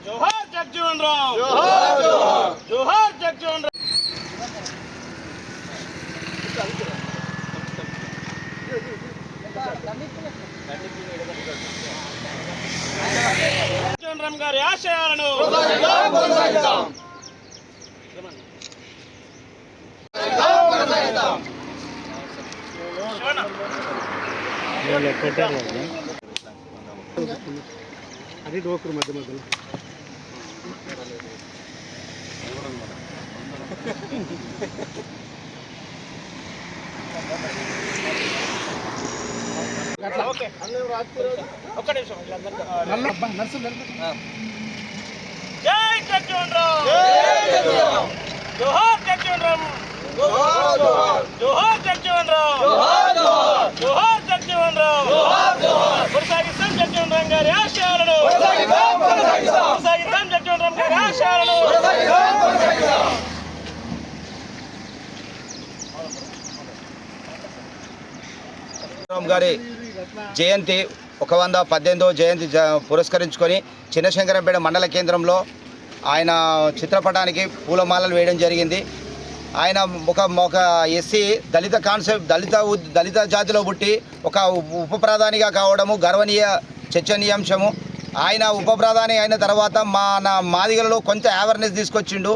జోహార్ జగజీవన్ రామ్, జోహార్ జోహార్ జగజీవన్ రామ్. జగజీవన్ రామ్ గారి ఆశయాలను అది డోకరు మధ్య మధ్యలో జై జగజీవన్ రామ్, జోహార్ జగజీవన్ రామ్, జోహార్ జగజీవన్ రామ్, జోహార్ జగజీవన్ రామ్. కొనసాగిస్తాం జగజీవన్ రామ్ గారి ఆశయాలను, కొనసాగిస్తాం జగజీవన్ రామ్ గారి ఆశయాలను. రామ్ గారి జయంతి 118వ జయంతి పురస్కరించుకొని చిన్నశంకరంపేట మండల కేంద్రంలో ఆయన చిత్రపటానికి పూలమాలలు వేయడం జరిగింది. ఆయన ఒక ఎస్సీ దళిత కాన్సెప్ట్ దళిత జాతిలో పుట్టి ఒక ఉప ప్రధానిగా కావడము గర్వనీయ చర్చనీయాంశము. ఆయన ఉప ప్రధాని అయిన తర్వాత మాదిగలలో కొంత అవేర్నెస్ తీసుకొచ్చిండు.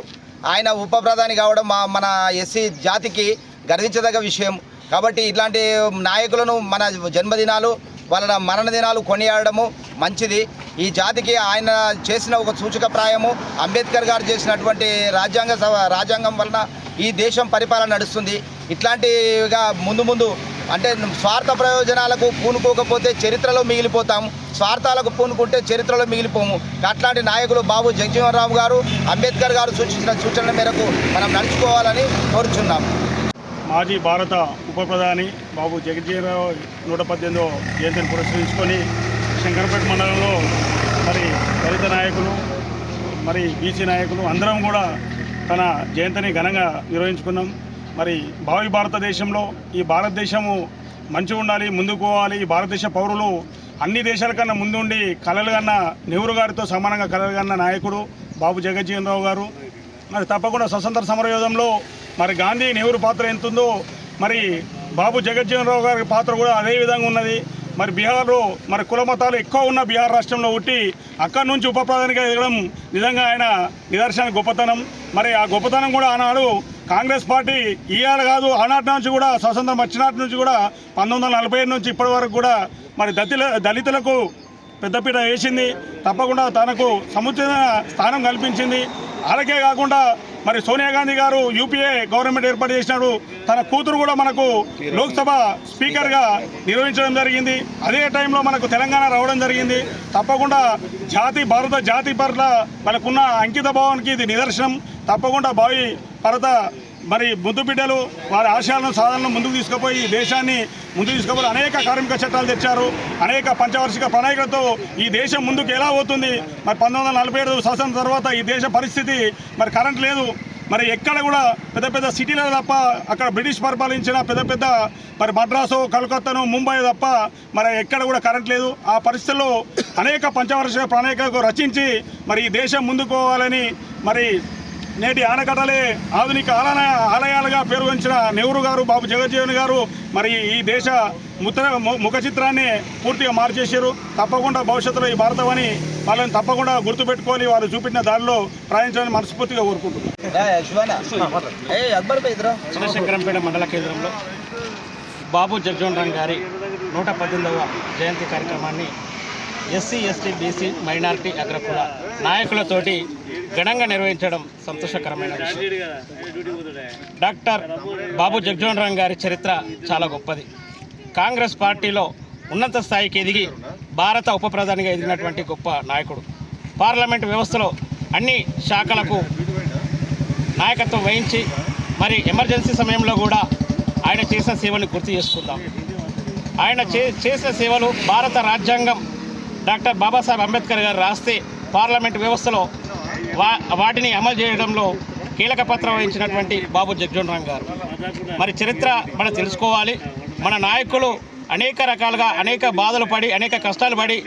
ఆయన ఉప ప్రధాని కావడం మన ఎస్సీ జాతికి గర్వించదగ్గ విషయం. కాబట్టి ఇట్లాంటి నాయకులను మన జన్మదినాలు వాళ్ళ మరణ దినాలు కొనియాడము మంచిది. ఈ జాతికి ఆయన చేసిన ఒక సూచకప్రాయము అంబేద్కర్ గారు చేసినటువంటి రాజ్యాంగం వలన ఈ దేశం పరిపాలన నడుస్తుంది. ఇట్లాంటిగా ముందు అంటే స్వార్థ ప్రయోజనాలకు పూనుకోకపోతే చరిత్రలో మిగిలిపోతాం, స్వార్థాలకు పూనుకుంటే చరిత్రలో మిగిలిపోము. అట్లాంటి నాయకులు బాబు జగజీవన్ రామ్ గారు, అంబేద్కర్ గారు సూచించిన సూచనల మేరకు మనం నడుచుకోవాలని కోరుచున్నాం. మాజీ భారత ఉప ప్రధాని బాబు జగజీవన్ రావు 118వ జయంతిని పురస్కరించుకొని శంకరంపేట మండలంలో మరి దళిత నాయకులు మరి బీసీ నాయకులు అందరం కూడా తన జయంతిని ఘనంగా నిర్వహించుకున్నాం. మరి భావి భారతదేశంలో ఈ భారతదేశము మంచిగా ఉండాలి, ముందుకు పోవాలి. ఈ భారతదేశ పౌరులు అన్ని దేశాల కన్నా ముందుండి కలలు కన్నా నెహ్రూ గారితో సమానంగా కలలు కన్నా నాయకుడు బాబు జగజీవన్ రావు గారు. మరి తప్పకుండా స్వతంత్ర సమరయోధంలో మరి గాంధీ నెహ్రూ పాత్ర ఎంతుందో మరి బాబు జగజీవన్ రావు గారి పాత్ర కూడా అదే విధంగా ఉన్నది. మరి బీహార్లో మరి కుల మతాలు ఎక్కువ ఉన్న బీహార్ రాష్ట్రంలో పుట్టి అక్కడి నుంచి ఉప ప్రధానిగా ఎదగడం నిజంగా ఆయన నిదర్శన గొప్పతనం. మరి ఆ గొప్పతనం కూడా ఆనాడు కాంగ్రెస్ పార్టీ ఇవాళ కాదు, ఆనాటి నుంచి కూడా స్వతంత్రం వచ్చినాటి నుంచి కూడా 1947 నుంచి ఇప్పటి వరకు కూడా మరి దళితులకు పెద్దపీట వేసింది. తప్పకుండా తనకు సముచితమైన స్థానం కల్పించింది. అలాగే కాకుండా మరి సోనియా గాంధీ గారు యూపీఏ గవర్నమెంట్ ఏర్పాటు చేసినాడు. తన కూతురు కూడా మనకు లోక్సభ స్పీకర్గా నిర్వహించడం జరిగింది. అదే టైంలో మనకు తెలంగాణ రావడం జరిగింది. తప్పకుండా భారత జాతి పట్ల మనకున్న అంకిత భావానికి ఇది నిదర్శనం. తప్పకుండా భావి భారత మరి ముద్దు బిడ్డలు వారి ఆశయాలను సాధనలను ముందుకు తీసుకుపోయి దేశాన్ని ముందుకు తీసుకుపోయి అనేక కార్మిక చట్టాలు తెచ్చారు. అనేక పంచవార్షిక ప్రణాళికలతో ఈ దేశం ముందుకు ఎలా పోతుంది. మరి 1947 స్వాతంత్రం తర్వాత ఈ దేశ పరిస్థితి మరి కరెంట్ లేదు. మరి ఎక్కడ కూడా పెద్ద సిటీలలో తప్ప అక్కడ బ్రిటిష్ పరిపాలించిన పెద్ద మరి మద్రాసు, కలకత్తాను, ముంబై తప్ప మరి ఎక్కడ కూడా కరెంట్ లేదు. ఆ పరిస్థితుల్లో అనేక పంచవార్షిక ప్రణాళికలు రచించి మరి ఈ దేశం ముందుకు పోవాలని మరి నేటి ఆనకట్టలే ఆధునిక ఆలయాలుగా పేరుగొంచిన నెహ్రూ గారు, బాబు జగజీవన్ గారు మరి ఈ దేశ ముఖ చిత్రాన్ని పూర్తిగా మార్చేశారు. తప్పకుండా భవిష్యత్తులో ఈ భారతమని వాళ్ళని తప్పకుండా గుర్తుపెట్టుకోవాలి, వాళ్ళు చూపించిన దారిలో ప్రయాణించాలని మనస్ఫూర్తిగా కోరుకుంటున్నాను. చిన్నశంకరంపేట మండల కేంద్రంలో బాబు జగజీవన్ రామ్ గారి 118వ జయంతి కార్యక్రమాన్ని ఎస్సీ, ఎస్టీ, బీసీ, మైనారిటీ, అగ్రకుల నాయకులతోటి ఘనంగా నిర్వహించడం సంతోషకరమైన విషయం. డాక్టర్ బాబు జగజీవన్ రామ్ గారి చరిత్ర చాలా గొప్పది. కాంగ్రెస్ పార్టీలో ఉన్నత స్థాయికి ఎదిగి భారత ఉప ప్రధానిగా ఎదిగినటువంటి గొప్ప నాయకుడు. పార్లమెంటు వ్యవస్థలో అన్ని శాఖలకు నాయకత్వం వహించి మరి ఎమర్జెన్సీ సమయంలో కూడా ఆయన చేసిన సేవలను గుర్తు చేసుకుందాం. ఆయన చేసిన సేవలు భారత రాజ్యాంగం డాక్టర్ బాబాసాహెబ్ అంబేద్కర్ గారు రాస్తే పార్లమెంటు వ్యవస్థలో వాటిని అమలు చేయడంలో కీలక పాత్ర వహించినటువంటి బాబు జగజీవన్ రామ్ గారు. మరి చరిత్ర మనం తెలుసుకోవాలి. మన నాయకులు అనేక రకాలుగా అనేక బాధలు పడి అనేక కష్టాలు పడి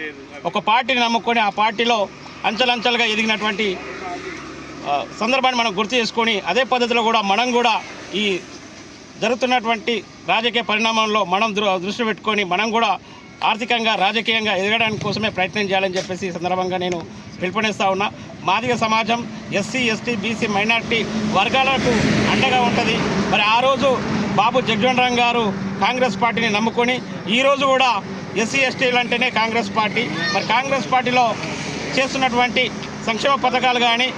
ఒక పార్టీని నమ్ముకొని ఆ పార్టీలో అంచెలంచెలుగా ఎదిగినటువంటి సందర్భాన్ని మనం గుర్తు చేసుకొని అదే పద్ధతిలో కూడా మనం కూడా ఈ జరుగుతున్నటువంటి రాజకీయ పరిణామంలో మనం దృష్టి పెట్టుకొని మనం కూడా ఆర్థికంగా రాజకీయంగా ఎదగడానికి కోసమే ప్రయత్నం చేయాలని చెప్పేసి ఈ సందర్భంగా నేను పిలుపునిస్తూ ఉన్నా. మాదిగ సమాజం ఎస్సీ ఎస్టీ బీసీ మైనార్టీ వర్గాలకు అండగా ఉంటుంది. మరి ఆ రోజు బాబు జగ్జీవన్ రామ్ గారు కాంగ్రెస్ పార్టీని నమ్ముకొని ఈరోజు కూడా ఎస్సీ ఎస్టీలు అంటేనే కాంగ్రెస్ పార్టీ. మరి కాంగ్రెస్ పార్టీలో చేస్తున్నటువంటి సంక్షేమ పథకాలు కానీ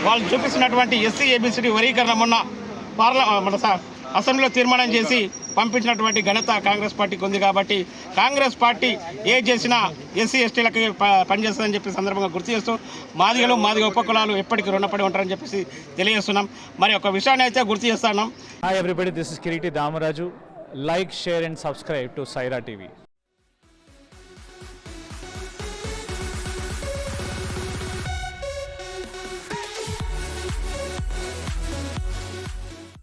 వాళ్ళు చూపిస్తున్నటువంటి ఎస్సీ ఏబిసిడి వర్గీకరణ మొన్న మన అసెంబ్లీలో తీర్మానం చేసి పంపించినటువంటి ఘనత కాంగ్రెస్ పార్టీకి ఉంది. కాబట్టి కాంగ్రెస్ పార్టీ ఏ చేసినా ఎస్సీ ఎస్టీలకి పనిచేస్తుందని చెప్పి సందర్భంగా గుర్తు చేస్తూ మాదిగ ఉపకులాలు ఎప్పటికీ రుణపడి ఉంటారని చెప్పేసి తెలియజేస్తున్నాం. మరి ఒక విషయాన్ని అయితే గుర్తు చేస్తున్నాం. Hi everybody, this is Kiriti Damaraju. Like, share and subscribe to Saira TV.